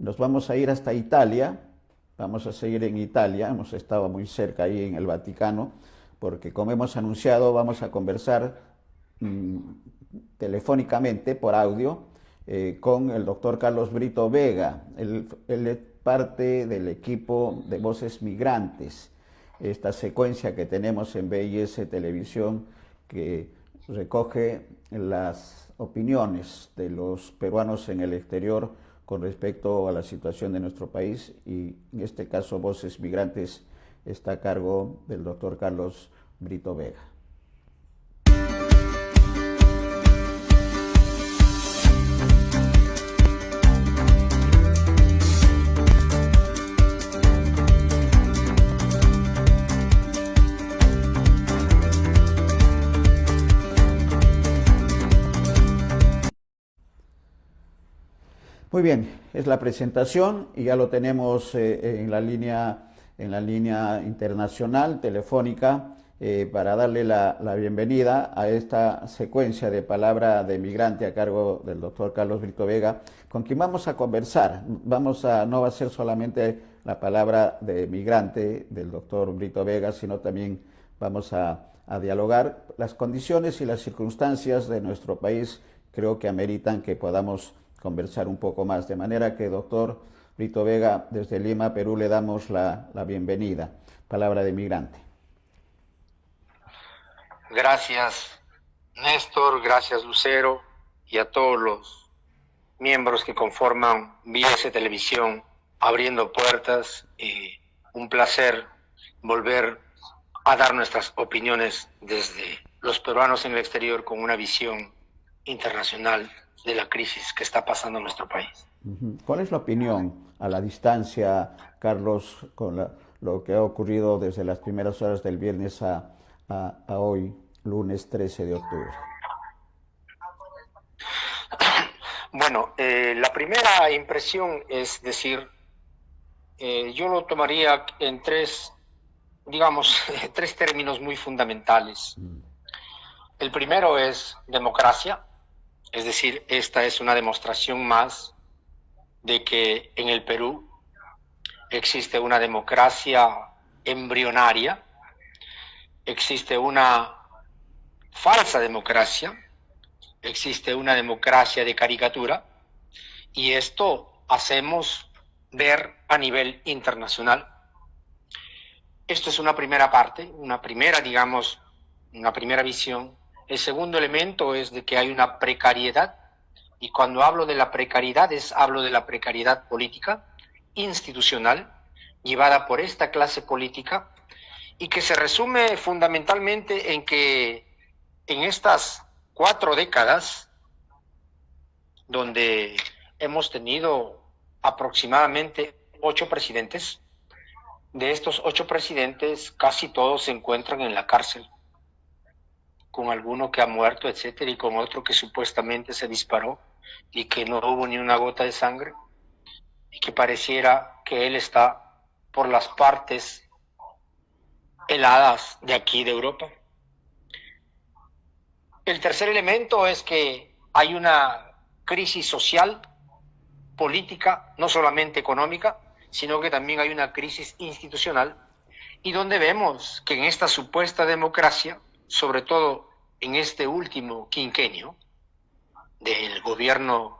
Nos vamos a ir hasta Italia, vamos a seguir en Italia, hemos estado muy cerca ahí en el Vaticano, porque como hemos anunciado vamos a conversar telefónicamente por audio con el doctor Carlos Brito Vega. Él es parte del equipo de Voces Migrantes, esta secuencia que tenemos en BIS Televisión que recoge las opiniones de los peruanos en el exterior con respecto a la situación de nuestro país, y en este caso Voces Migrantes está a cargo del doctor Carlos Brito Vega. Muy bien, es la presentación y ya lo tenemos en la línea internacional telefónica para darle la bienvenida a esta secuencia de Palabra de Migrante a cargo del doctor Carlos Brito Vega, con quien vamos a conversar. No va a ser solamente la palabra de migrante del doctor Brito Vega, sino también vamos a dialogar. Las condiciones y las circunstancias de nuestro país creo que ameritan que podamos conversar un poco más, de manera que, doctor Brito Vega, desde Lima, Perú, le damos la bienvenida. Palabra de migrante. Gracias, Néstor, gracias, Lucero, y a todos los miembros que conforman BIS Televisión, abriendo puertas, y un placer volver a dar nuestras opiniones desde los peruanos en el exterior con una visión internacional de la crisis que está pasando en nuestro país. ¿Cuál es la opinión a la distancia, Carlos, con lo que ha ocurrido desde las primeras horas del viernes a hoy, lunes 13 de octubre? Bueno, la primera impresión es decir, yo lo tomaría en tres términos muy fundamentales. El primero es democracia. Es decir, esta es una demostración más de que en el Perú existe una democracia embrionaria, existe una falsa democracia, existe una democracia de caricatura, y esto hacemos ver a nivel internacional. Esto es una primera parte, una primera visión. El segundo elemento es de que hay una precariedad, y cuando hablo de la precariedad hablo de la precariedad política, institucional, llevada por esta clase política, y que se resume fundamentalmente en que en estas 4 décadas, donde hemos tenido aproximadamente 8 presidentes, de estos 8 presidentes casi todos se encuentran en la cárcel, con alguno que ha muerto, etcétera, y con otro que supuestamente se disparó y que no hubo ni una gota de sangre, y que pareciera que él está por las partes heladas de aquí de Europa. El tercer elemento es que hay una crisis social, política, no solamente económica, sino que también hay una crisis institucional, y donde vemos que en esta supuesta democracia, sobre todo en este último quinquenio del gobierno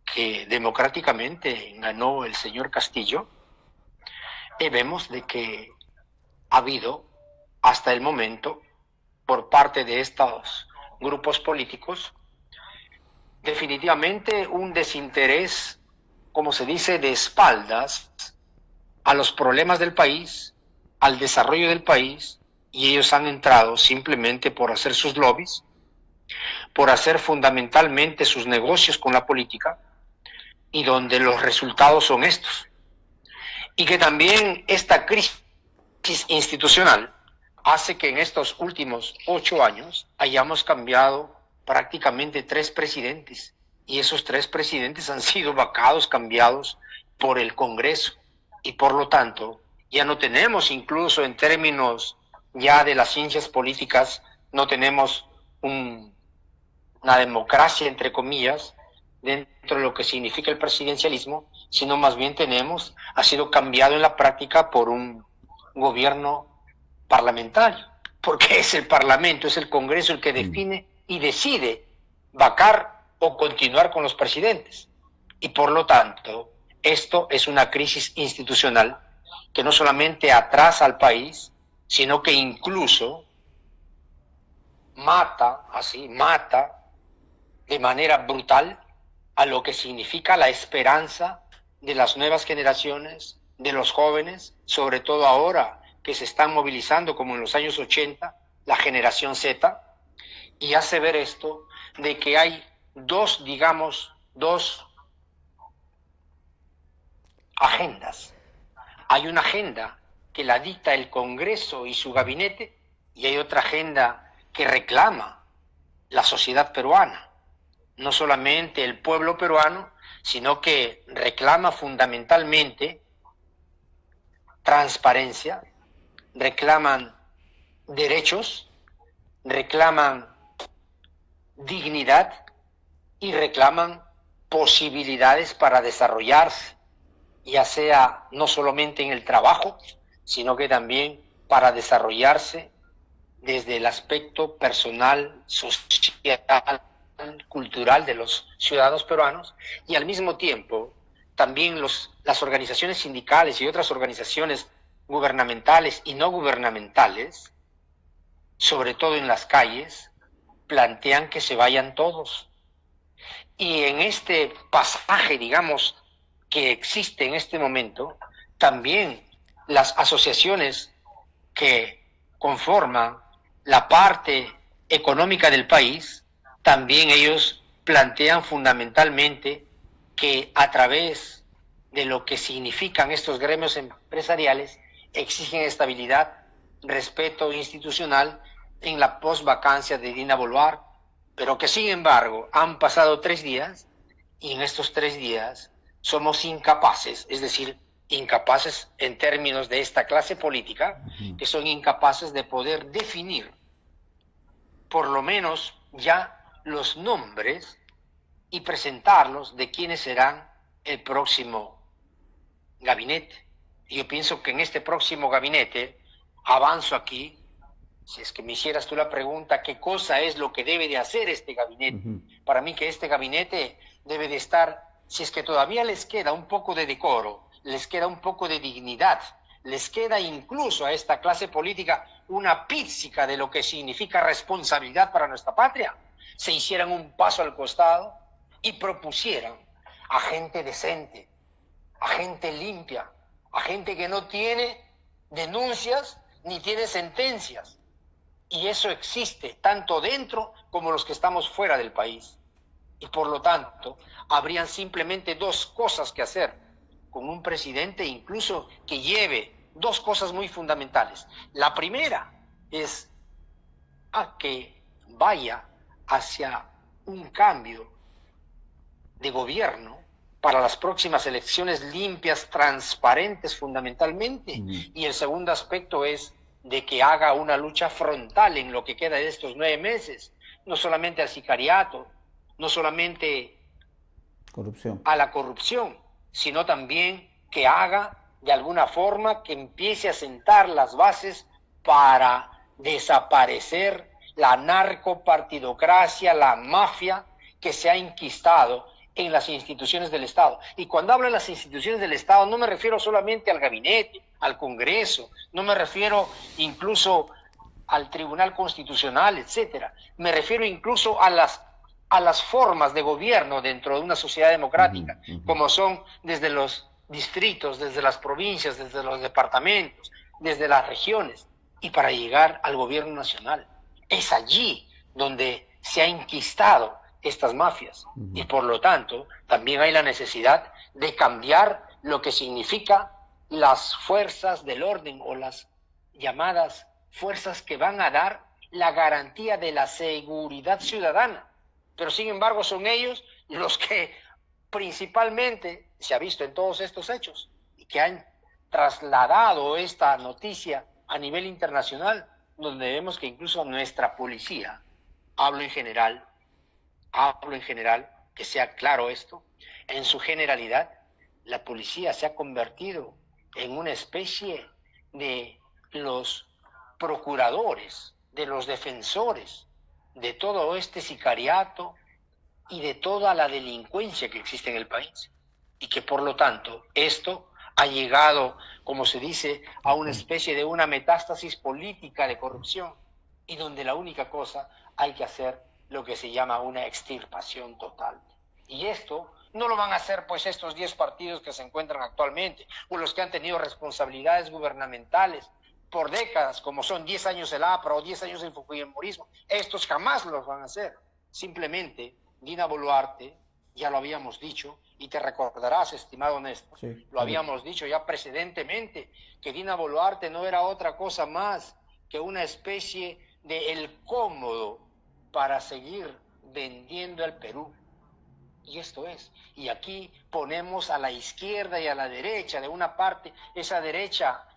que democráticamente ganó el señor Castillo, vemos de que ha habido hasta el momento, por parte de estos grupos políticos, definitivamente un desinterés, como se dice, de espaldas a los problemas del país, al desarrollo del país, y ellos han entrado simplemente por hacer sus lobbies, por hacer fundamentalmente sus negocios con la política, y donde los resultados son estos. Y que también esta crisis institucional hace que en estos últimos 8 años hayamos cambiado prácticamente 3 presidentes, y esos 3 presidentes han sido vacados, cambiados por el Congreso, y por lo tanto ya no tenemos, incluso en términos ya de las ciencias políticas, no tenemos una democracia entre comillas, dentro de lo que significa el presidencialismo, sino más bien ha sido cambiado en la práctica por un gobierno parlamentario, porque es el Parlamento, es el Congreso el que define y decide vacar o continuar con los presidentes. Y por lo tanto, esto es una crisis institucional que no solamente atrasa al país, sino que incluso mata de manera brutal a lo que significa la esperanza de las nuevas generaciones, de los jóvenes, sobre todo ahora que se están movilizando como en los años 80, la generación Z, y hace ver esto de que hay dos agendas. Hay una agenda que la dicta el Congreso y su gabinete, y hay otra agenda que reclama la sociedad peruana. No solamente el pueblo peruano, sino que reclama fundamentalmente transparencia, reclaman derechos, reclaman dignidad y reclaman posibilidades para desarrollarse, ya sea no solamente en el trabajo, sino que también para desarrollarse desde el aspecto personal, social, cultural de los ciudadanos peruanos, y al mismo tiempo también las organizaciones sindicales y otras organizaciones gubernamentales y no gubernamentales, sobre todo en las calles, plantean que se vayan todos. Y en este pasaje, digamos, que existe en este momento, también las asociaciones que conforman la parte económica del país, también ellos plantean fundamentalmente que a través de lo que significan estos gremios empresariales, exigen estabilidad, respeto institucional en la posvacancia de Dina Boluarte, pero que sin embargo han pasado 3 días y en estos 3 días somos incapaces, es decir, incapaces en términos de esta clase política, que son incapaces de poder definir por lo menos ya los nombres y presentarlos de quiénes serán el próximo gabinete. Y yo pienso que en este próximo gabinete, avanzo aquí, si es que me hicieras tú la pregunta, ¿qué cosa es lo que debe de hacer este gabinete? Para mí que este gabinete debe de estar, si es que todavía les queda un poco de decoro, les queda un poco de dignidad, les queda incluso a esta clase política una pizca de lo que significa responsabilidad para nuestra patria, se hicieran un paso al costado y propusieran a gente decente, a gente limpia, a gente que no tiene denuncias ni tiene sentencias. Y eso existe tanto dentro como los que estamos fuera del país. Y por lo tanto, habrían simplemente 2 cosas que hacer con un presidente incluso que lleve 2 cosas muy fundamentales. La primera es a que vaya hacia un cambio de gobierno para las próximas elecciones limpias, transparentes fundamentalmente. Y el segundo aspecto es de que haga una lucha frontal en lo que queda de estos 9 meses, no solamente al sicariato, no solamente a la corrupción, sino también que haga de alguna forma que empiece a sentar las bases para desaparecer la narcopartidocracia, la mafia que se ha enquistado en las instituciones del Estado. Y cuando hablo de las instituciones del Estado no me refiero solamente al gabinete, al Congreso, no me refiero incluso al Tribunal Constitucional, etcétera. Me refiero incluso a las formas de gobierno dentro de una sociedad democrática, como son desde los distritos, desde las provincias, desde los departamentos, desde las regiones, y para llegar al gobierno nacional. Es allí donde se ha enquistado estas mafias. Y por lo tanto, también hay la necesidad de cambiar lo que significa las fuerzas del orden o las llamadas fuerzas que van a dar la garantía de la seguridad ciudadana. Pero sin embargo son ellos los que principalmente se ha visto en todos estos hechos y que han trasladado esta noticia a nivel internacional, donde vemos que incluso nuestra policía, hablo en general, que sea claro esto, en su generalidad, la policía se ha convertido en una especie de los procuradores, de los defensores de todo este sicariato y de toda la delincuencia que existe en el país. Y que por lo tanto esto ha llegado, como se dice, a una especie de una metástasis política de corrupción, y donde la única cosa hay que hacer lo que se llama una extirpación total. Y esto no lo van a hacer pues estos 10 partidos que se encuentran actualmente, o los que han tenido responsabilidades gubernamentales por décadas, como son 10 años el APRA o 10 años el fujimorismo. Estos jamás los van a hacer. Simplemente Dina Boluarte, ya lo habíamos dicho, y te recordarás, estimado Néstor, Sí, lo habíamos dicho ya precedentemente, que Dina Boluarte no era otra cosa más que una especie de el cómodo para seguir vendiendo al Perú. Y esto es. Y aquí ponemos a la izquierda y a la derecha, de una parte, esa derecha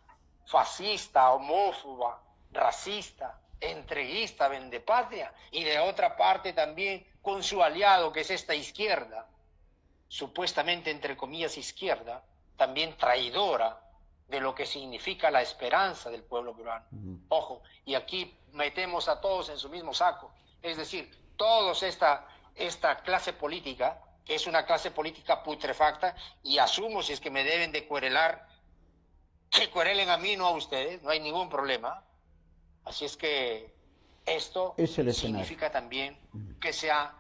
fascista, homófoba, racista, entreguista, vendepatria, y de otra parte también con su aliado, que es esta izquierda, supuestamente entre comillas izquierda, también traidora de lo que significa la esperanza del pueblo peruano. Ojo, y aquí metemos a todos en su mismo saco, es decir, todos esta clase política, que es una clase política putrefacta, y asumo, si es que me deben de querelar, que querelen a mí, no a ustedes, no hay ningún problema. Así es que esto significa también que se ha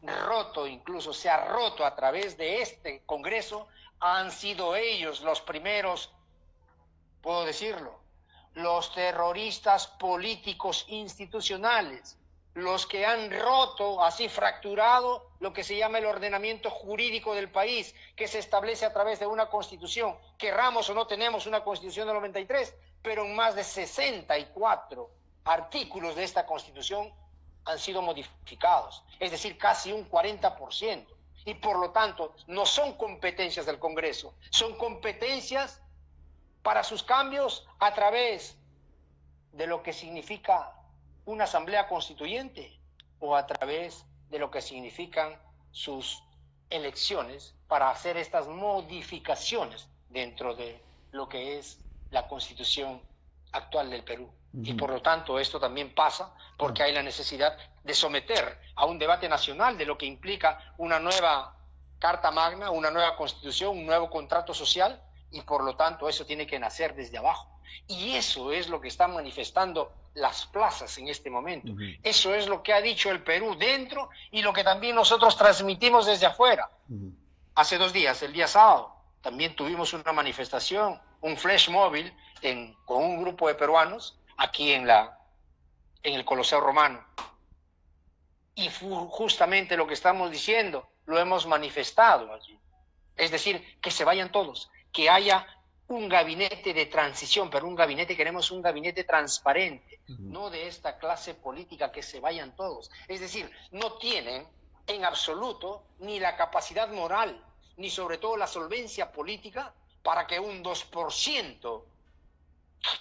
roto, incluso se ha roto a través de este Congreso. Han sido ellos los primeros, puedo decirlo, los terroristas políticos institucionales, los que han roto, así fracturado, lo que se llama el ordenamiento jurídico del país, que se establece a través de una constitución. Querramos o no, tenemos una constitución del 93, pero en más de 64 artículos de esta constitución han sido modificados, es decir, casi un 40%. Y por lo tanto, no son competencias del Congreso, son competencias para sus cambios a través de lo que significa una asamblea constituyente o a través de lo que significan sus elecciones para hacer estas modificaciones dentro de lo que es la constitución actual del Perú. Y por lo tanto esto también pasa porque hay la necesidad de someter a un debate nacional de lo que implica una nueva Carta Magna, una nueva constitución, un nuevo contrato social, y por lo tanto eso tiene que nacer desde abajo. Y eso es lo que están manifestando las plazas en este momento. Eso es lo que ha dicho el Perú dentro y lo que también nosotros transmitimos desde afuera. Hace 2 días, el día sábado, también tuvimos una manifestación, un flash móvil con un grupo de peruanos aquí en el Coliseo Romano. Y justamente lo que estamos diciendo lo hemos manifestado allí. Es decir, que se vayan todos, que haya un gabinete de transición, pero queremos un gabinete transparente, no de esta clase política, que se vayan todos. Es decir, no tienen en absoluto ni la capacidad moral, ni sobre todo la solvencia política para que un 2%,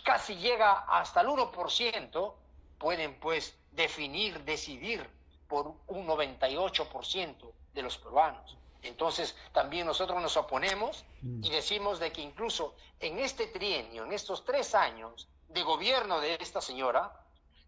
casi llega hasta el 1%, pueden pues decidir por un 98% de los peruanos. Entonces también nosotros nos oponemos y decimos de que incluso en este trienio, en estos 3 años de gobierno de esta señora,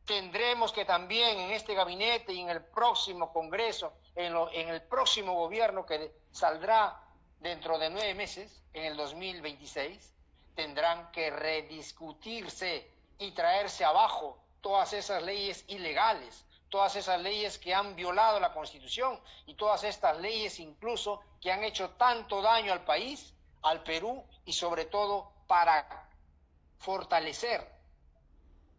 tendremos que también en este gabinete y en el próximo Congreso, en el próximo gobierno que saldrá dentro de 9 meses, en el 2026, tendrán que rediscutirse y traerse abajo todas esas leyes ilegales, todas esas leyes que han violado la Constitución y todas estas leyes incluso que han hecho tanto daño al país, al Perú, y sobre todo para fortalecer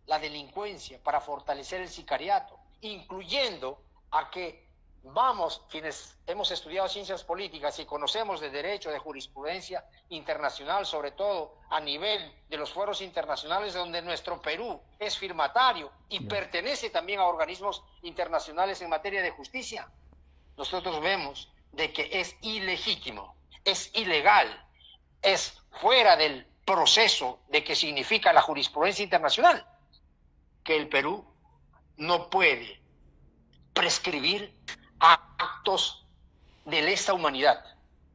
la delincuencia, para fortalecer el sicariato, incluyendo a que quienes hemos estudiado ciencias políticas y conocemos de derecho, de jurisprudencia internacional, sobre todo a nivel de los foros internacionales donde nuestro Perú es firmatario y pertenece también a organismos internacionales en materia de justicia, nosotros vemos de que es ilegítimo, es ilegal, es fuera del proceso de que significa la jurisprudencia internacional, que el Perú no puede prescribir a actos de lesa humanidad.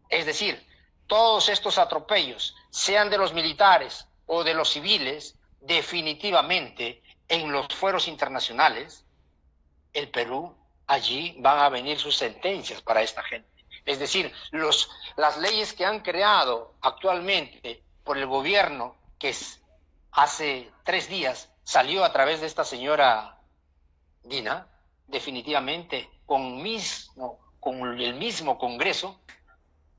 Es decir, todos estos atropellos, sean de los militares o de los civiles, definitivamente en los fueros internacionales, el Perú, allí van a venir sus sentencias para esta gente. Es decir, las leyes que han creado actualmente por el gobierno, que hace 3 días salió a través de esta señora Dina, definitivamente con el mismo Congreso,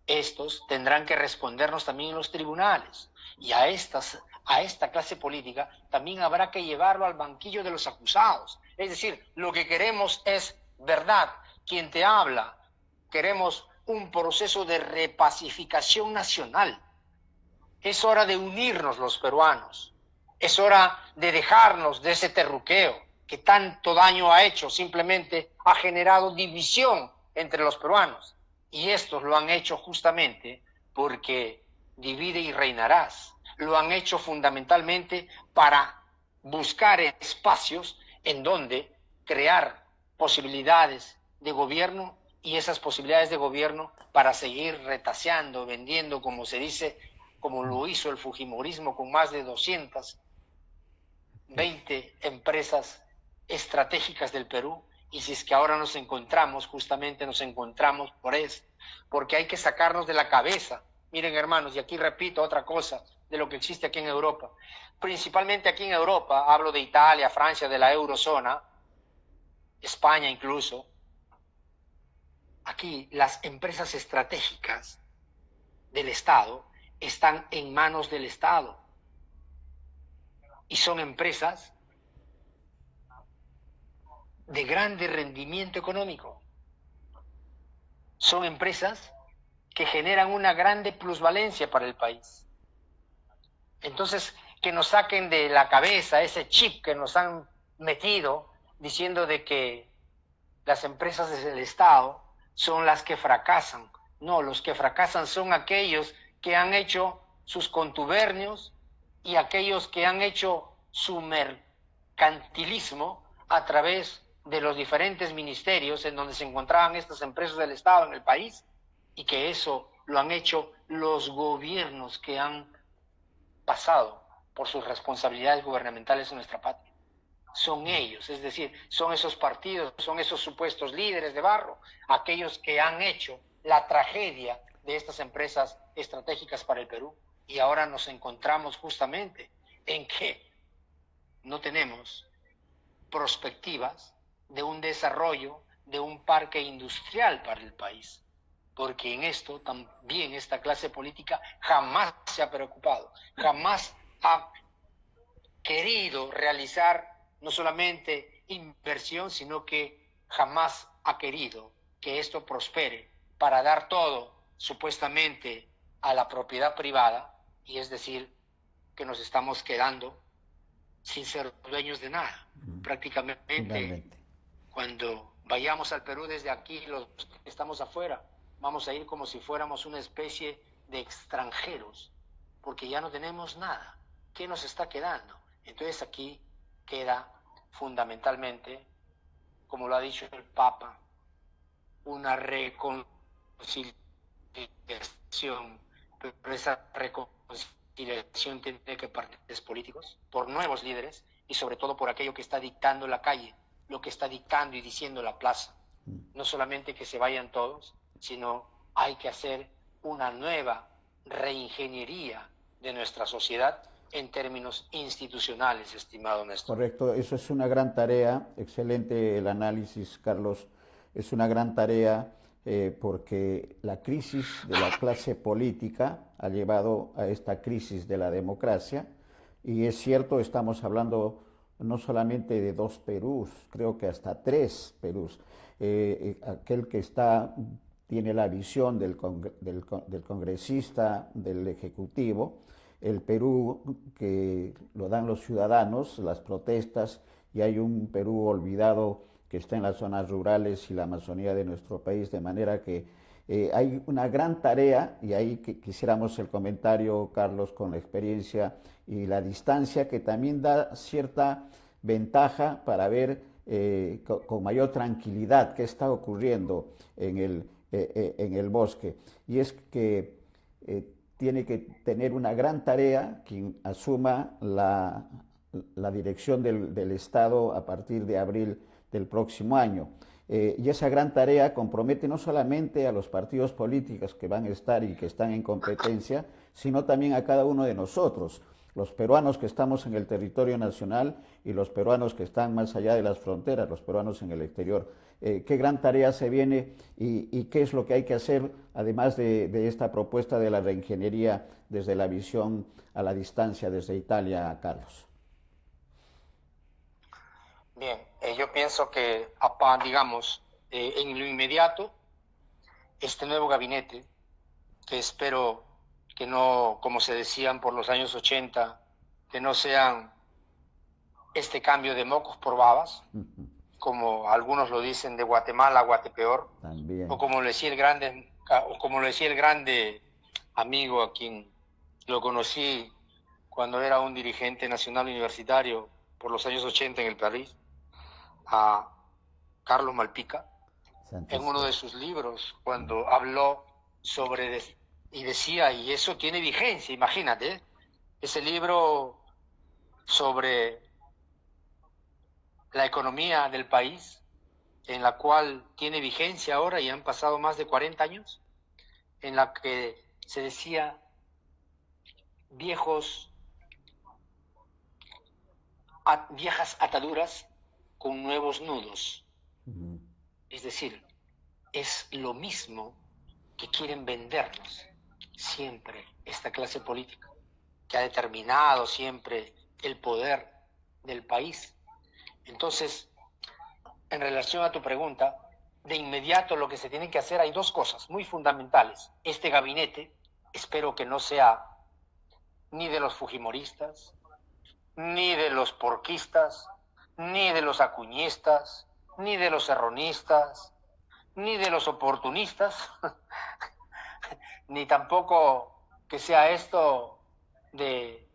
estos tendrán que respondernos también en los tribunales. Y a esta clase política también habrá que llevarlo al banquillo de los acusados. Es decir, lo que queremos es verdad. Quien te habla, queremos un proceso de repacificación nacional. Es hora de unirnos los peruanos. Es hora de dejarnos de ese terruqueo que tanto daño ha hecho, simplemente ha generado división entre los peruanos. Y estos lo han hecho justamente porque divide y reinarás. Lo han hecho fundamentalmente para buscar espacios en donde crear posibilidades de gobierno, y esas posibilidades de gobierno para seguir retaseando, vendiendo, como se dice, como lo hizo el fujimorismo con más de 220 empresas estratégicas del Perú. Y si es que ahora nos encontramos por eso, porque hay que sacarnos de la cabeza. Miren, hermanos, y aquí repito otra cosa de lo que existe aquí en Europa. Principalmente aquí en Europa, hablo de Italia, Francia, de la eurozona, España incluso. Aquí las empresas estratégicas del Estado están en manos del Estado. Y son empresas de grande rendimiento económico. Son empresas que generan una grande plusvalencia para el país. Entonces, que nos saquen de la cabeza ese chip que nos han metido diciendo de que las empresas del Estado son las que fracasan. No, los que fracasan son aquellos que han hecho sus contubernios y aquellos que han hecho su mercantilismo a través de los diferentes ministerios en donde se encontraban estas empresas del Estado en el país, y que eso lo han hecho los gobiernos que han pasado por sus responsabilidades gubernamentales en nuestra patria. Son ellos, es decir, son esos partidos, son esos supuestos líderes de barro, aquellos que han hecho la tragedia de estas empresas estratégicas para el Perú. Y ahora nos encontramos justamente en que no tenemos perspectivas de un desarrollo de un parque industrial para el país, porque en esto también esta clase política jamás se ha preocupado, jamás ha querido realizar no solamente inversión, sino que jamás ha querido que esto prospere para dar todo supuestamente a la propiedad privada, y es decir, que nos estamos quedando sin ser dueños de nada. Prácticamente, Finalmente, cuando vayamos al Perú desde aquí, los que estamos afuera, vamos a ir como si fuéramos una especie de extranjeros, porque ya no tenemos nada. ¿Qué nos está quedando? Entonces aquí queda fundamentalmente, como lo ha dicho el Papa, una reconciliación, pero esa reconciliación tiene que partir de políticos, por nuevos líderes, y sobre todo por aquello que está dictando la calle, lo que está dictando y diciendo la plaza. No solamente que se vayan todos, sino hay que hacer una nueva reingeniería de nuestra sociedad en términos institucionales, estimado Néstor. correcto, eso es una gran tarea, excelente el análisis, Carlos, es una gran tarea porque la crisis de la clase política ha llevado a esta crisis de la democracia, y es cierto, estamos hablando no solamente de 2 Perús, creo que hasta 3 Perús. Aquel que tiene la visión del congresista, del ejecutivo, el Perú que lo dan los ciudadanos, las protestas, y hay un Perú olvidado que está en las zonas rurales y la Amazonía de nuestro país, de manera que hay una gran tarea, y ahí quisiéramos el comentario, Carlos, con la experiencia y la distancia, que también da cierta ventaja para ver con mayor tranquilidad qué está ocurriendo en el bosque. Y es que tiene que tener una gran tarea quien asuma la dirección del Estado a partir de abril del próximo año. Y esa gran tarea compromete no solamente a los partidos políticos que van a estar y que están en competencia, sino también a cada uno de nosotros, los peruanos que estamos en el territorio nacional y los peruanos que están más allá de las fronteras, los peruanos en el exterior. ¿Qué gran tarea se viene y qué es lo que hay que hacer, además de esta propuesta de la reingeniería desde la visión a la distancia desde Italia, Carlos? Bien, yo pienso que, digamos, en lo inmediato, este nuevo gabinete, que espero que no, como se decían por los años 80, que no sean este cambio de mocos por babas, como algunos lo dicen, de Guatemala a Guatepeor, También. o como lo decía el grande amigo a quien lo conocí cuando era un dirigente nacional universitario por los años 80 en el París, a Carlos Malpica, en uno de sus libros, cuando habló sobre, y decía, y eso tiene vigencia, imagínate, ese libro sobre la economía del país, en la cual tiene vigencia ahora y han pasado más de 40 años, en la que se decía viejas ataduras con nuevos nudos. Es decir, es lo mismo que quieren vendernos siempre esta clase política, que ha determinado siempre el poder del país. Entonces, en relación a tu pregunta, de inmediato lo que se tiene que hacer, hay dos cosas muy fundamentales. Este gabinete, espero que no sea ni de los fujimoristas, ni de los porquistas, ni de los acuñistas, ni de los erronistas, ni de los oportunistas, ni tampoco que sea esto de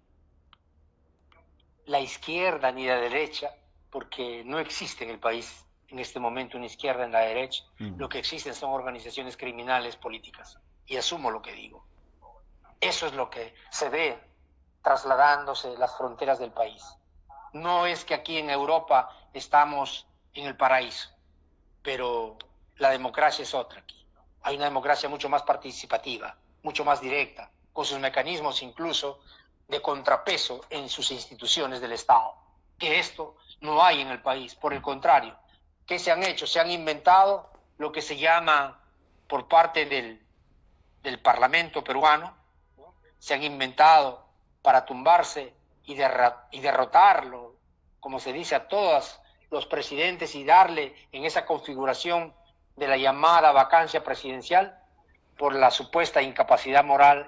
la izquierda ni la derecha, porque no existe en el país en este momento una izquierda en la derecha. Lo que existen son organizaciones criminales políticas, y asumo lo que digo. Eso es lo que se ve trasladándose las fronteras del país. No es que aquí en Europa estamos en el paraíso, pero la democracia es otra aquí. Hay una democracia mucho más participativa, mucho más directa, con sus mecanismos incluso de contrapeso en sus instituciones del Estado. Que esto no hay en el país, por el contrario. ¿Qué se han hecho? Se han inventado lo que se llama por parte del Parlamento peruano, ¿no? Se han inventado para tumbarse y derrotarlo, como se dice, a todos los presidentes y darle en esa configuración de la llamada vacancia presidencial por la supuesta incapacidad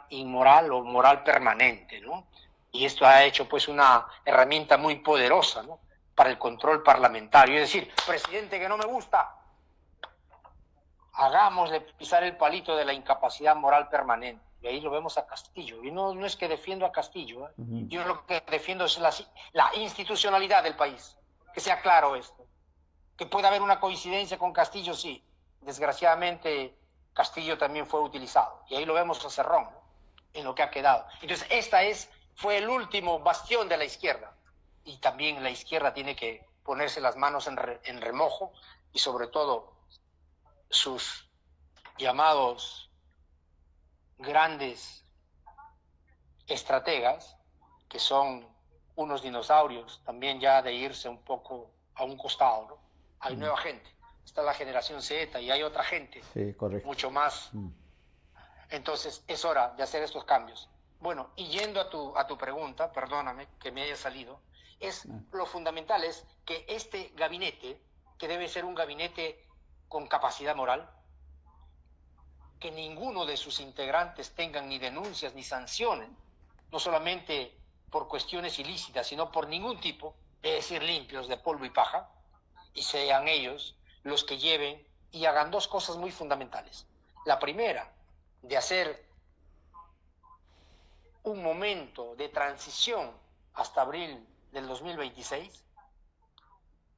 inmoral o moral permanente, ¿no? Y esto ha hecho pues una herramienta muy poderosa, ¿no?, para el control parlamentario. Es decir, presidente que no me gusta, hagámosle pisar el palito de la incapacidad moral permanente. Y ahí lo vemos a Castillo. Y no es que defiendo a Castillo, ¿eh? Yo lo que defiendo es la institucionalidad del país. Que sea claro esto. Que pueda haber una coincidencia con Castillo, sí. Desgraciadamente, Castillo también fue utilizado. Y ahí lo vemos a Cerrón, ¿no?, en lo que ha quedado. Entonces, fue el último bastión de la izquierda. Y también la izquierda tiene que ponerse las manos en remojo, y sobre todo sus llamados grandes estrategas, que son unos dinosaurios también ya de irse un poco a un costado, ¿no? Hay nueva gente, está la generación Z y hay otra gente, sí, mucho más. Entonces es hora de hacer estos cambios. Bueno, y yendo a tu pregunta, perdóname que me haya salido, lo fundamental es que este gabinete, que debe ser un gabinete con capacidad moral, que ninguno de sus integrantes tengan ni denuncias ni sanciones, no solamente por cuestiones ilícitas, sino por ningún tipo, es decir, limpios de polvo y paja, y sean ellos los que lleven y hagan dos cosas muy fundamentales. La primera, de hacer un momento de transición hasta abril del 2026,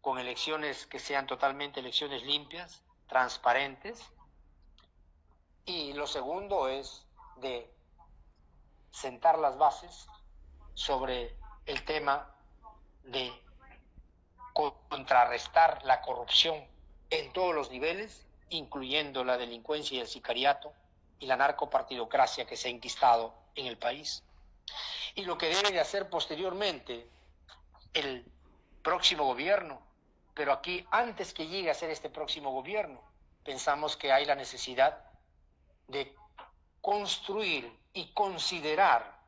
con elecciones que sean totalmente elecciones limpias, transparentes. Y lo segundo es de sentar las bases sobre el tema de contrarrestar la corrupción en todos los niveles, incluyendo la delincuencia y el sicariato y la narcopartidocracia que se ha enquistado en el país. Y lo que debe de hacer posteriormente el próximo gobierno, pero aquí antes que llegue a ser este próximo gobierno, pensamos que hay la necesidad de construir y considerar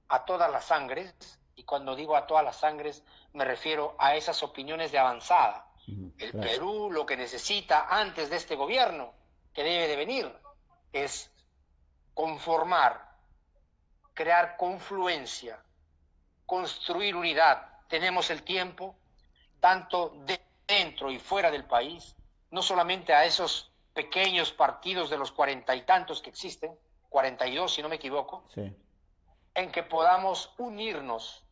a todas las sangres, y cuando digo a todas las sangres me refiero a esas opiniones de avanzada. El Claro. Perú lo que necesita antes de este gobierno que debe de venir es conformar, crear confluencia, construir unidad. Tenemos el tiempo, tanto dentro y fuera del país, no solamente a esos pequeños partidos de los 40 y tantos que existen, 42 si no me equivoco, Sí. en que podamos unirnos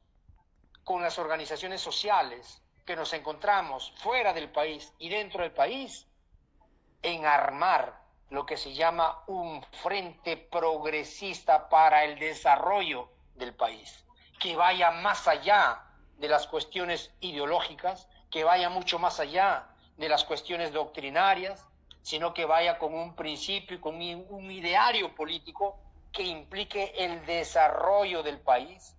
con las organizaciones sociales que nos encontramos fuera del país y dentro del país, en armar lo que se llama un frente progresista para el desarrollo del país, que vaya más allá de las cuestiones ideológicas, que vaya mucho más allá de las cuestiones doctrinarias, sino que vaya con un principio y con un ideario político que implique el desarrollo del país,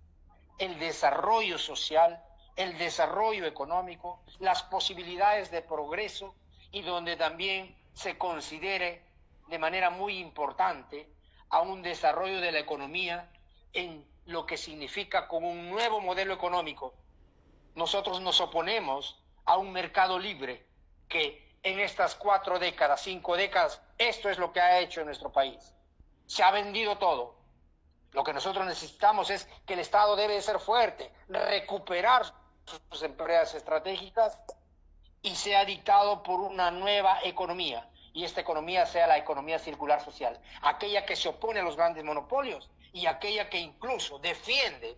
el desarrollo social, el desarrollo económico, las posibilidades de progreso, y donde también se considere de manera muy importante a un desarrollo de la economía en lo que significa con un nuevo modelo económico. Nosotros nos oponemos a un mercado libre que en estas 4 décadas, 5 décadas, esto es lo que ha hecho en nuestro país. Se ha vendido todo. Lo que nosotros necesitamos es que el Estado debe de ser fuerte, recuperar sus empresas estratégicas y sea dictado por una nueva economía. Y esta economía sea la economía circular social, aquella que se opone a los grandes monopolios y aquella que incluso defiende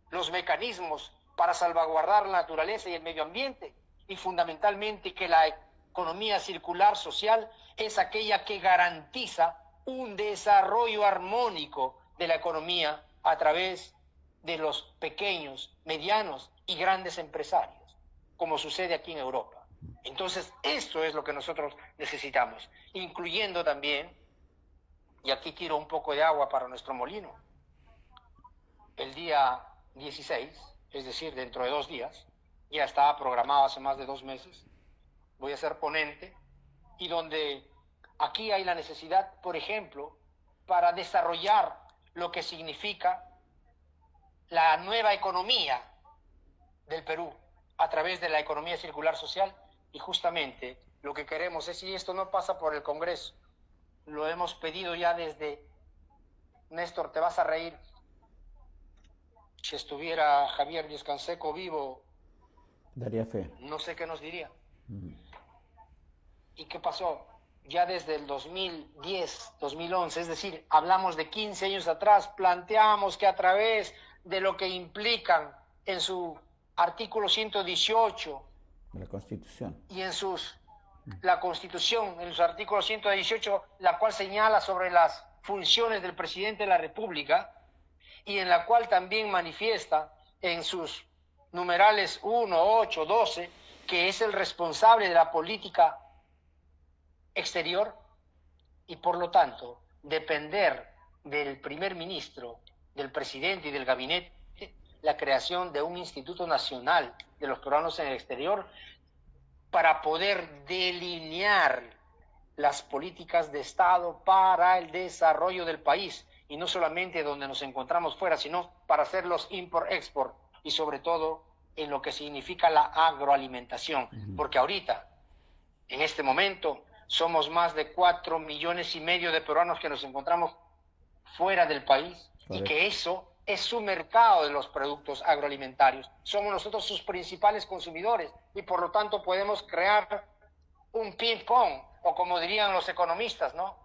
los mecanismos para salvaguardar la naturaleza y el medio ambiente, y fundamentalmente que la economía circular social es aquella que garantiza un desarrollo armónico de la economía a través de los pequeños, medianos y grandes empresarios, como sucede aquí en Europa. Entonces, esto es lo que nosotros necesitamos, incluyendo también, y aquí tiro un poco de agua para nuestro molino, el día 16, es decir, dentro de 2 días, ya estaba programado hace más de 2 meses, voy a ser ponente, y donde aquí hay la necesidad, por ejemplo, para desarrollar lo que significa la nueva economía del Perú a través de la economía circular social, y justamente lo que queremos es, y esto no pasa por el Congreso, lo hemos pedido ya desde, Néstor, te vas a reír, si estuviera Javier Díaz Canseco vivo, Daría fe. no sé qué nos diría. ¿Y qué pasó? Ya desde el 2010, 2011, es decir, hablamos de 15 años atrás, planteamos que a través de lo que implican en su artículo 118 De la Constitución. y en la Constitución, en su artículo 118, la cual señala sobre las funciones del presidente de la República, y en la cual también manifiesta en sus numerales 1, 8, 12, que es el responsable de la política exterior, y por lo tanto depender del primer ministro, del presidente y del gabinete la creación de un Instituto Nacional de los Peruanos en el Exterior para poder delinear las políticas de Estado para el desarrollo del país, y no solamente donde nos encontramos fuera, sino para hacer los import-export, y sobre todo en lo que significa la agroalimentación, porque ahorita, en este momento, somos más de 4,5 millones de peruanos que nos encontramos fuera del país. Correcto. Y que eso es su mercado de los productos agroalimentarios. Somos nosotros sus principales consumidores, y por lo tanto podemos crear un ping-pong, o como dirían los economistas, ¿no?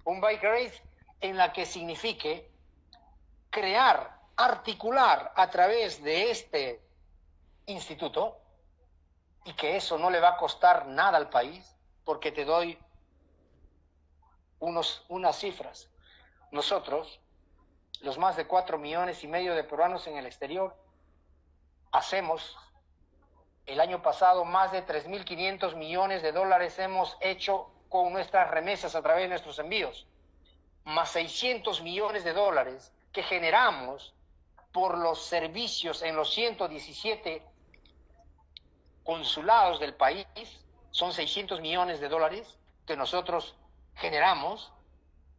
Un bike race en la que signifique articular a través de este instituto y que eso no le va a costar nada al país, porque te doy unas cifras. Nosotros, los más de 4,5 millones de peruanos en el exterior, hacemos, el año pasado, más de 3.500 millones de dólares hemos hecho con nuestras remesas a través de nuestros envíos, más 600 millones de dólares que generamos por los servicios en los 117 consulados del país. Son 600 millones de dólares que nosotros generamos.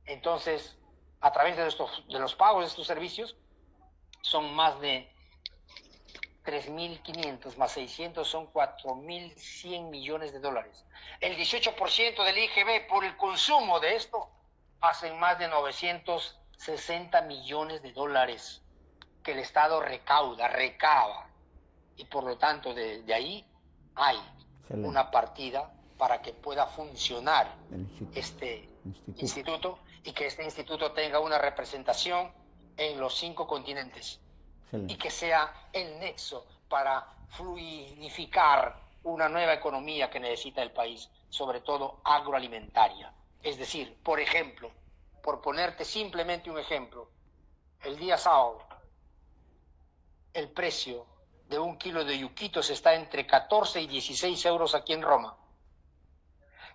Entonces, a través de los pagos de estos servicios, son más de 3.500 más 600 son 4.100 millones de dólares. El 18% del IGB por el consumo de esto hacen más de 960 millones de dólares que el Estado recaba. Y por lo tanto, de ahí hay una partida para que pueda funcionar este instituto y que este instituto tenga una representación en los 5 continentes. Y que sea el nexo para fluidificar una nueva economía que necesita el país, sobre todo agroalimentaria. Es decir, por ejemplo, por ponerte simplemente un ejemplo, el día sábado el precio de 1 kilo de yuquitos está entre 14 y 16 euros aquí en Roma.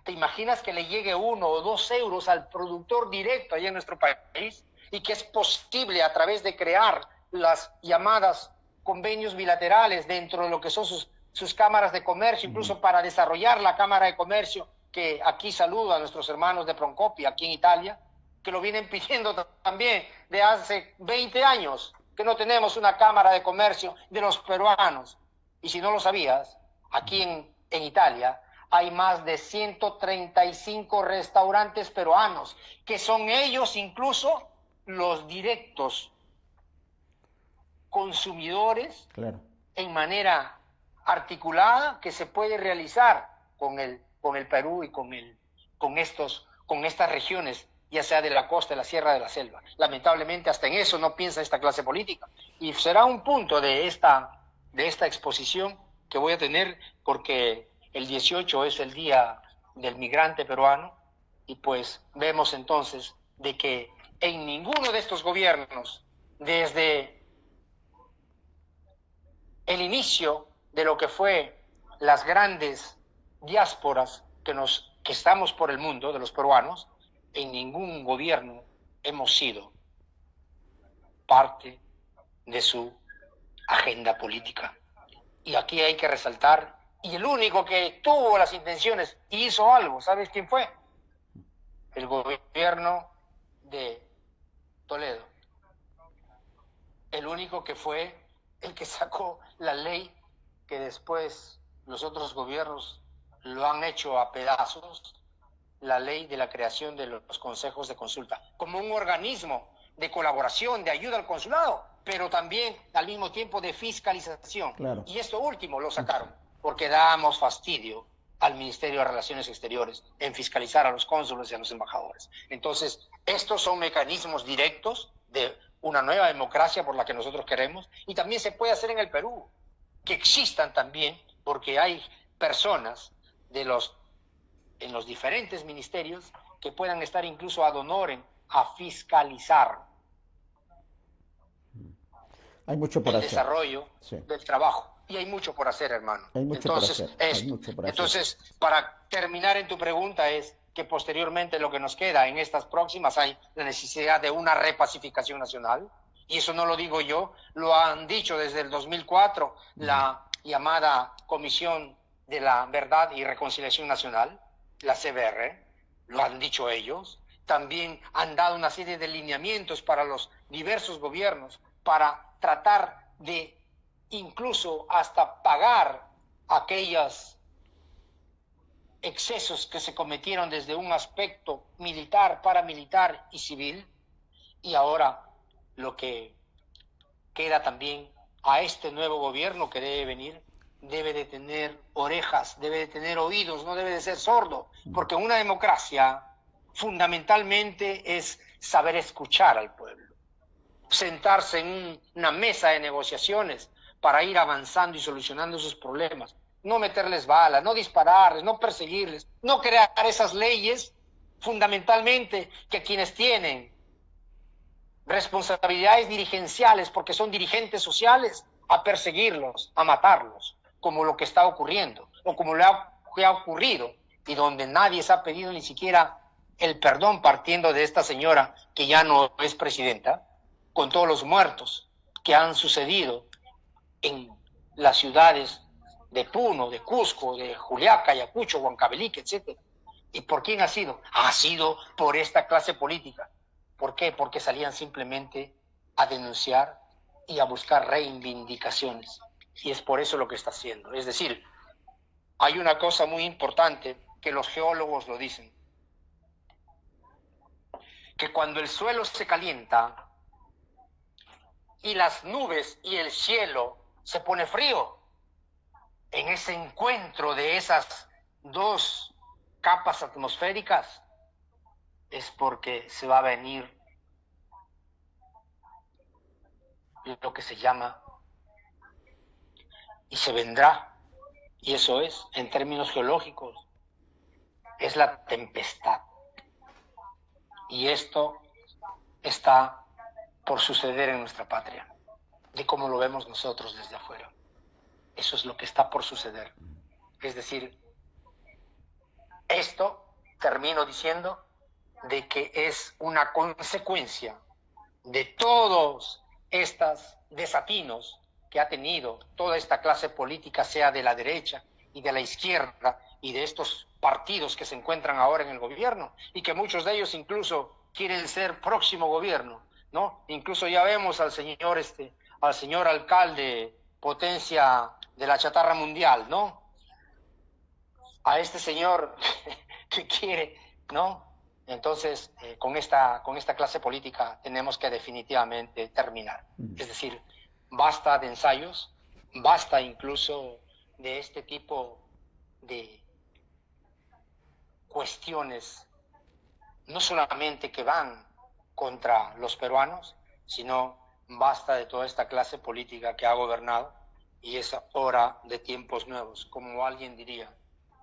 ¿Te imaginas que le llegue 1 o 2 euros al productor directo allá en nuestro país? Y que es posible a través de crear las llamadas convenios bilaterales dentro de lo que son sus cámaras de comercio, incluso para desarrollar la Cámara de Comercio, que aquí saludo a nuestros hermanos de Proncopia, aquí en Italia, que lo vienen pidiendo también de hace 20 años, que no tenemos una Cámara de Comercio de los peruanos. Y si no lo sabías, aquí en Italia hay más de 135 restaurantes peruanos, que son ellos incluso los directos consumidores, claro, en manera articulada que se puede realizar con el Perú y con estas regiones, ya sea de la costa, de la sierra, de la selva. Lamentablemente hasta en eso no piensa esta clase política, y será un punto de esta exposición que voy a tener, porque el 18 es el Día del Migrante Peruano, y pues vemos entonces de que en ninguno de estos gobiernos, desde el inicio de lo que fue las grandes diásporas que estamos por el mundo, de los peruanos, en ningún gobierno hemos sido parte de su agenda política. Y aquí hay que resaltar, y el único que tuvo las intenciones y hizo algo, ¿sabes quién fue? El gobierno de Toledo. El único que fue el que sacó la ley que después los otros gobiernos lo han hecho a pedazos, la ley de la creación de los consejos de consulta, como un organismo de colaboración, de ayuda al consulado, pero también al mismo tiempo de fiscalización. Claro. Y esto último lo sacaron, porque damos fastidio al Ministerio de Relaciones Exteriores en fiscalizar a los cónsules y a los embajadores. Entonces, estos son mecanismos directos de una nueva democracia por la que nosotros queremos, y también se puede hacer en el Perú, que existan también, porque hay personas en los diferentes ministerios que puedan estar incluso ad honorem a fiscalizar hay mucho por el hacer. Desarrollo del trabajo. Y hay mucho por hacer, hermano. Hay mucho por hacer. Entonces, para terminar en tu pregunta, es que posteriormente lo que nos queda en estas próximas hay la necesidad de una repacificación nacional, y eso no lo digo yo, lo han dicho desde el 2004 la llamada Comisión de la Verdad y Reconciliación Nacional, la CBR, lo han dicho ellos. También han dado una serie de lineamientos para los diversos gobiernos para tratar de incluso hasta pagar aquellos excesos que se cometieron desde un aspecto militar, paramilitar y civil. Y ahora lo que queda también a este nuevo gobierno que debe venir, debe de tener orejas, debe de tener oídos, no debe de ser sordo, porque una democracia fundamentalmente es saber escuchar al pueblo, sentarse en una mesa de negociaciones para ir avanzando y solucionando sus problemas, no meterles balas, no dispararles, no perseguirles, no crear esas leyes fundamentalmente que quienes tienen responsabilidades dirigenciales, porque son dirigentes sociales, a perseguirlos, a matarlos, como lo que está ocurriendo, o como que ha ocurrido, y donde nadie se ha pedido ni siquiera el perdón, partiendo de esta señora que ya no es presidenta, con todos los muertos que han sucedido en las ciudades de Puno, de Cusco, de Juliaca, Ayacucho, Huancavelica, etc. ¿Y por quién ha sido? Ha sido por esta clase política. ¿Por qué? Porque salían simplemente a denunciar y a buscar reivindicaciones. Y es por eso lo que está haciendo. Es decir, hay una cosa muy importante que los geólogos lo dicen, que cuando el suelo se calienta y las nubes y el cielo se pone frío, en ese encuentro de esas dos capas atmosféricas, es porque se va a venir lo que se llama y se vendrá, y eso es, en términos geológicos, es la tempestad. Y esto está por suceder en nuestra patria, de cómo lo vemos nosotros desde afuera. Eso es lo que está por suceder. Es decir, esto, termino diciendo, de que es una consecuencia de todos estos desatinos que ha tenido toda esta clase política, sea de la derecha y de la izquierda, y de estos partidos que se encuentran ahora en el gobierno, y que muchos de ellos incluso quieren ser próximo gobierno, ¿no? Incluso ya vemos al señor alcalde, potencia de la chatarra mundial, ¿no? A este señor que quiere, ¿no? Entonces, con esta clase política tenemos que definitivamente terminar. Es decir, basta de ensayos, basta incluso de este tipo de cuestiones, no solamente que van contra los peruanos, sino basta de toda esta clase política que ha gobernado, y es hora de tiempos nuevos. Como alguien diría,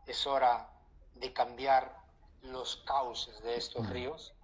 es hora de cambiar los cauces de estos ríos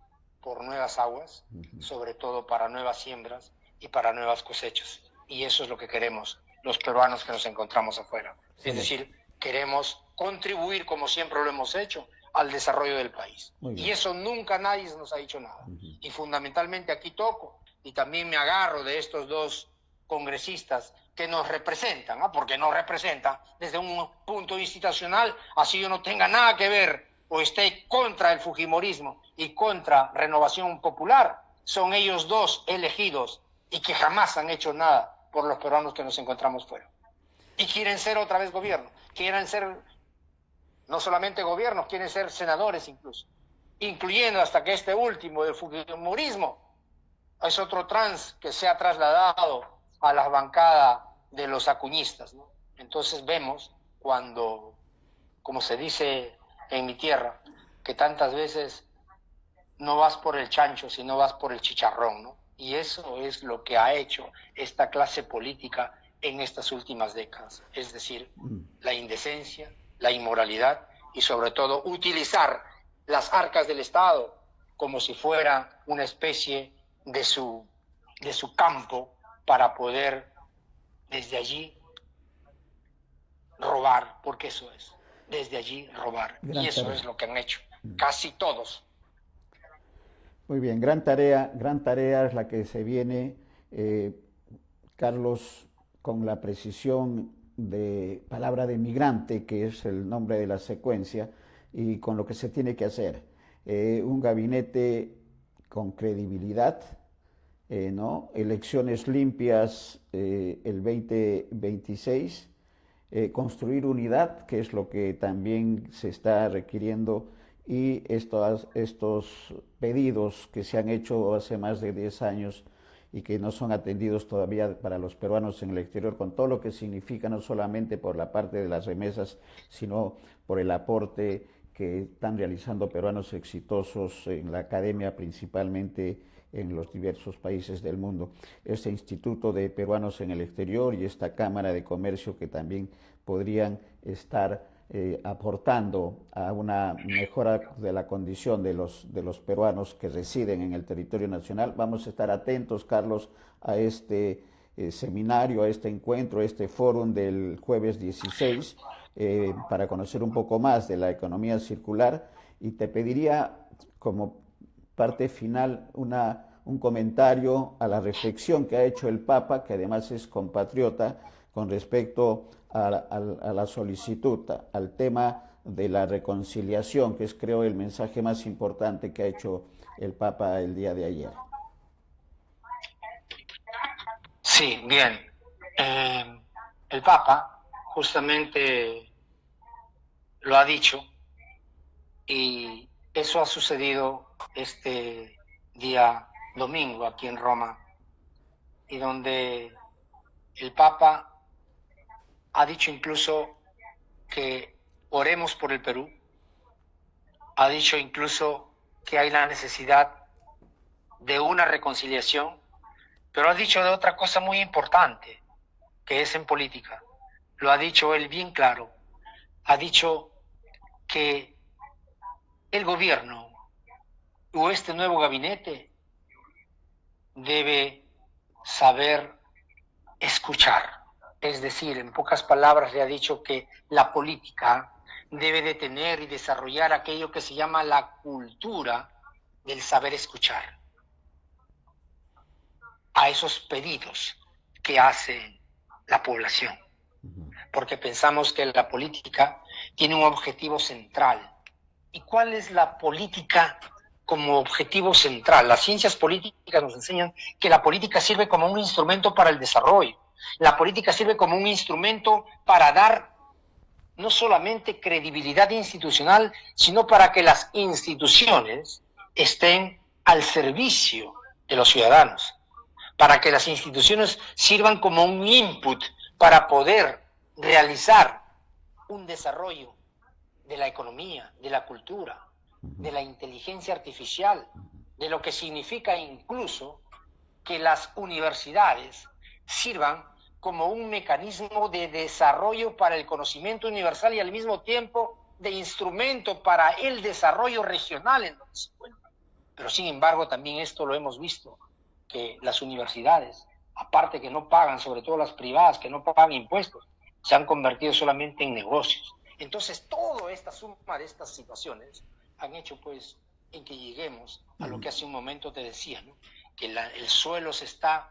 por nuevas aguas, sobre todo para nuevas siembras y para nuevas cosechas. Y eso es lo que queremos los peruanos que nos encontramos afuera. Sí. Es decir, queremos contribuir, como siempre lo hemos hecho, al desarrollo del país. Y eso nunca nadie nos ha dicho nada. Y fundamentalmente aquí toco, y también me agarro de estos dos congresistas que nos representan, ¿no? Porque nos representan desde un punto institucional, así yo no tenga nada que ver o esté contra el fujimorismo y contra Renovación Popular. Son ellos dos elegidos y que jamás han hecho nada por los peruanos que nos encontramos fuera. Y quieren ser otra vez gobierno, quieren ser no solamente gobiernos, quieren ser senadores incluso, incluyendo hasta que este último del fujimorismo es otro trans que se ha trasladado a la bancada de los acuñistas, ¿no? Entonces vemos cuando, como se dice en mi tierra, que tantas veces no vas por el chancho, sino vas por el chicharrón, ¿no? Y eso es lo que ha hecho esta clase política en estas últimas décadas, es decir, la indecencia, la inmoralidad y sobre todo utilizar las arcas del Estado como si fuera una especie de su campo para poder desde allí robar, porque eso es, desde allí robar. Y eso es lo que han hecho casi todos. Muy bien, gran tarea es la que se viene, Carlos, con la precisión de palabra de migrante, que es el nombre de la secuencia, y con lo que se tiene que hacer. Un gabinete con credibilidad, ¿no? Elecciones limpias el 2026, construir unidad, que es lo que también se está requiriendo, y estos pedidos que se han hecho hace más de 10 años y que no son atendidos todavía para los peruanos en el exterior, con todo lo que significa, no solamente por la parte de las remesas, sino por el aporte que están realizando peruanos exitosos en la academia principalmente en los diversos países del mundo. Este Instituto de Peruanos en el Exterior y esta Cámara de Comercio que también podrían estar aportando a una mejora de la condición de los peruanos que residen en el territorio nacional. Vamos a estar atentos, Carlos, a este seminario, a este encuentro, a este fórum del jueves 16, para conocer un poco más de la economía circular, y te pediría como parte final un comentario a la reflexión que ha hecho el Papa, que además es compatriota, con respecto a la solicitud, al tema de la reconciliación, que es, creo, el mensaje más importante que ha hecho el Papa el día de ayer. Sí, bien. El Papa justamente lo ha dicho, y eso ha sucedido este día domingo aquí en Roma, y donde el Papa ha dicho incluso que oremos por el Perú, ha dicho incluso que hay la necesidad de una reconciliación, pero ha dicho de otra cosa muy importante, que es en política. Lo ha dicho él bien claro. Ha dicho que el gobierno o este nuevo gabinete debe saber escuchar. Es decir, en pocas palabras le ha dicho que la política debe de tener y desarrollar aquello que se llama la cultura del saber escuchar a esos pedidos que hace la población. Porque pensamos que la política tiene un objetivo central. ¿Y cuál es la política como objetivo central? Las ciencias políticas nos enseñan que la política sirve como un instrumento para el desarrollo. La política sirve como un instrumento para dar no solamente credibilidad institucional, sino para que las instituciones estén al servicio de los ciudadanos, para que las instituciones sirvan como un input para poder realizar un desarrollo de la economía, de la cultura, de la inteligencia artificial, de lo que significa incluso que las universidades sirvan como un mecanismo de desarrollo para el conocimiento universal y al mismo tiempo de instrumento para el desarrollo regional en donde se encuentra. Pero sin embargo también esto lo hemos visto, que las universidades, aparte que no pagan, sobre todo las privadas que no pagan impuestos, se han convertido solamente en negocios. Entonces, toda esta suma de estas situaciones han hecho, pues, en que lleguemos a lo que hace un momento te decía, ¿no? Que el suelo se está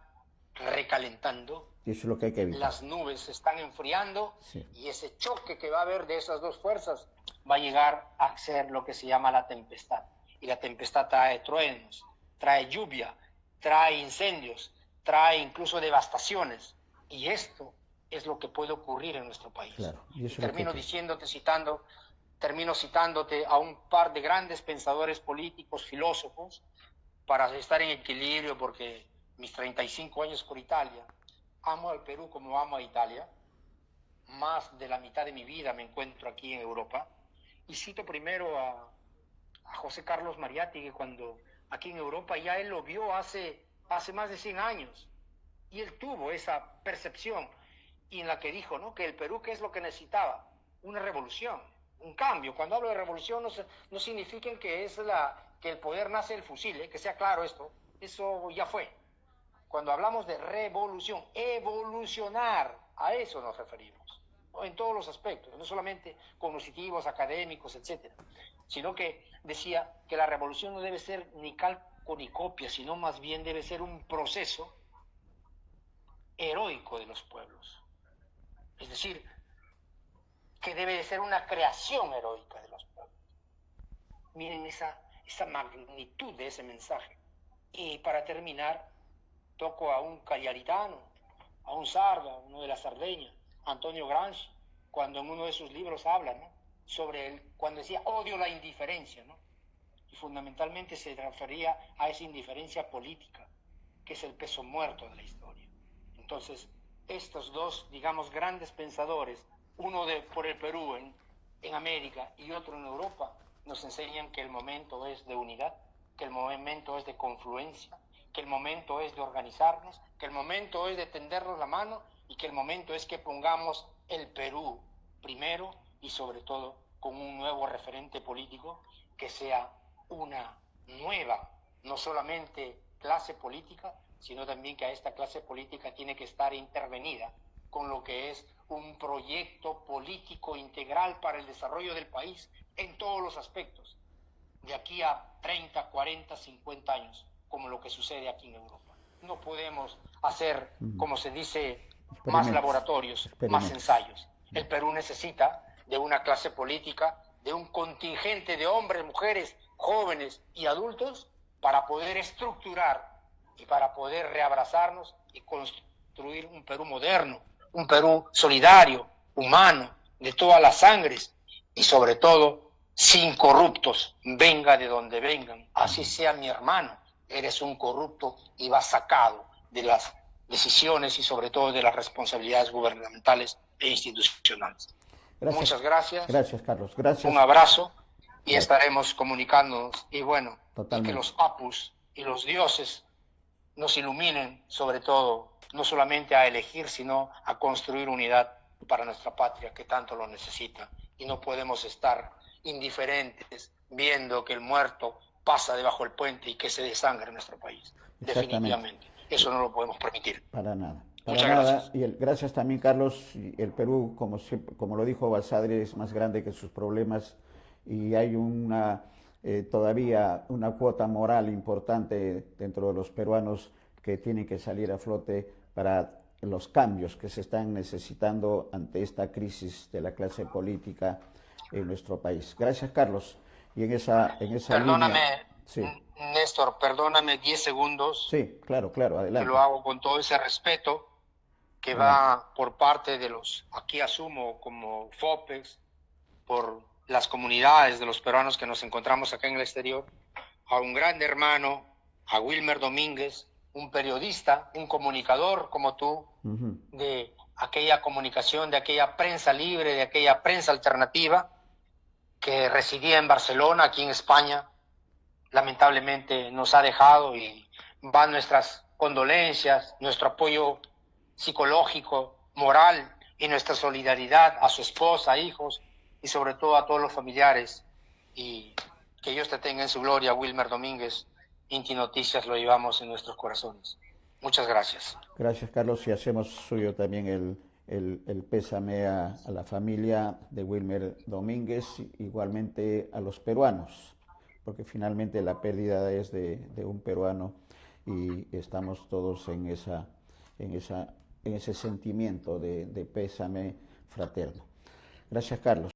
recalentando, eso es lo que hay que evitar. Las nubes se están enfriando, sí. Y ese choque que va a haber de esas dos fuerzas va a llegar a ser lo que se llama la tempestad. Y la tempestad trae truenos, trae lluvia, trae incendios, trae incluso devastaciones. Y esto es lo que puede ocurrir en nuestro país. Claro, y termino citándote a un par de grandes pensadores políticos, filósofos, para estar en equilibrio, porque mis 35 años por Italia, amo al Perú como amo a Italia, más de la mitad de mi vida me encuentro aquí en Europa, y cito primero a José Carlos Mariátegui, que cuando aquí en Europa ya él lo vio hace más de 100 años, y él tuvo esa percepción, y en la que dijo, ¿no?, que el Perú, ¿qué es lo que necesitaba? Una revolución, un cambio. Cuando hablo de revolución no significa que el poder nace del fusil, que sea claro esto, eso ya fue. Cuando hablamos de revolución, evolucionar, a eso nos referimos, ¿no?, en todos los aspectos, no solamente cognitivos, académicos, etcétera, sino que decía que la revolución no debe ser ni calco ni copia, sino más bien debe ser un proceso heroico de los pueblos. Es decir, que debe de ser una creación heroica de los pueblos. Miren esa magnitud de ese mensaje. Y para terminar, toco a un cagliaritano, a un sardo, uno de la Sardeña, Antonio Gramsci, cuando en uno de sus libros habla, ¿no?, sobre cuando decía odio la indiferencia, ¿no?, y fundamentalmente se refería a esa indiferencia política, que es el peso muerto de la historia. Entonces, estos dos, digamos, grandes pensadores, uno por el Perú en América y otro en Europa, nos enseñan que el momento es de unidad, que el momento es de confluencia, que el momento es de organizarnos, que el momento es de tendernos la mano y que el momento es que pongamos el Perú primero y sobre todo con un nuevo referente político que sea una nueva, no solamente clase política, sino también que a esta clase política tiene que estar intervenida con lo que es un proyecto político integral para el desarrollo del país en todos los aspectos, de aquí a 30, 40, 50 años, como lo que sucede aquí en Europa. No podemos hacer, como se dice, más laboratorios, más ensayos. El Perú necesita de una clase política, de un contingente de hombres, mujeres, jóvenes y adultos para poder estructurar y para poder reabrazarnos y construir un Perú moderno, un Perú solidario, humano, de todas las sangres y sobre todo sin corruptos, venga de donde vengan, así sea mi hermano, eres un corrupto y vas sacado de las decisiones y sobre todo de las responsabilidades gubernamentales e institucionales. Gracias. Muchas gracias. Gracias, Carlos. Gracias. Un abrazo y estaremos comunicándonos. Y bueno, y que los apus y los dioses nos iluminen, sobre todo, no solamente a elegir, sino a construir unidad para nuestra patria, que tanto lo necesita. Y no podemos estar indiferentes viendo que el muerto pasa debajo del puente y que se desangre en nuestro país. Definitivamente. Eso no lo podemos permitir. Para nada. Muchas gracias. Y gracias también, Carlos. El Perú, como lo dijo Basadre, es más grande que sus problemas y hay todavía una cuota moral importante dentro de los peruanos que tienen que salir a flote para los cambios que se están necesitando ante esta crisis de la clase política en nuestro país. Gracias, Carlos. Y en esa Perdóname, línea... Sí. Néstor, perdóname 10 segundos. Sí, claro, adelante. Que lo hago con todo ese respeto que va por parte de los, aquí asumo como FOPEX, por las comunidades de los peruanos que nos encontramos acá en el exterior, a un gran hermano, a Wilmer Domínguez, un periodista, un comunicador como tú, de aquella comunicación, de aquella prensa libre, de aquella prensa alternativa, que residía en Barcelona, aquí en España, lamentablemente nos ha dejado y van nuestras condolencias, nuestro apoyo psicológico, moral y nuestra solidaridad a su esposa, hijos y sobre todo a todos los familiares. Y que Dios te tenga en su gloria, Wilmer Domínguez. Inti Noticias lo llevamos en nuestros corazones. Muchas gracias. Gracias, Carlos, y hacemos suyo también el pésame a la familia de Wilmer Domínguez, igualmente a los peruanos, porque finalmente la pérdida es de un peruano y estamos todos en ese sentimiento de pésame fraterno. Gracias, Carlos.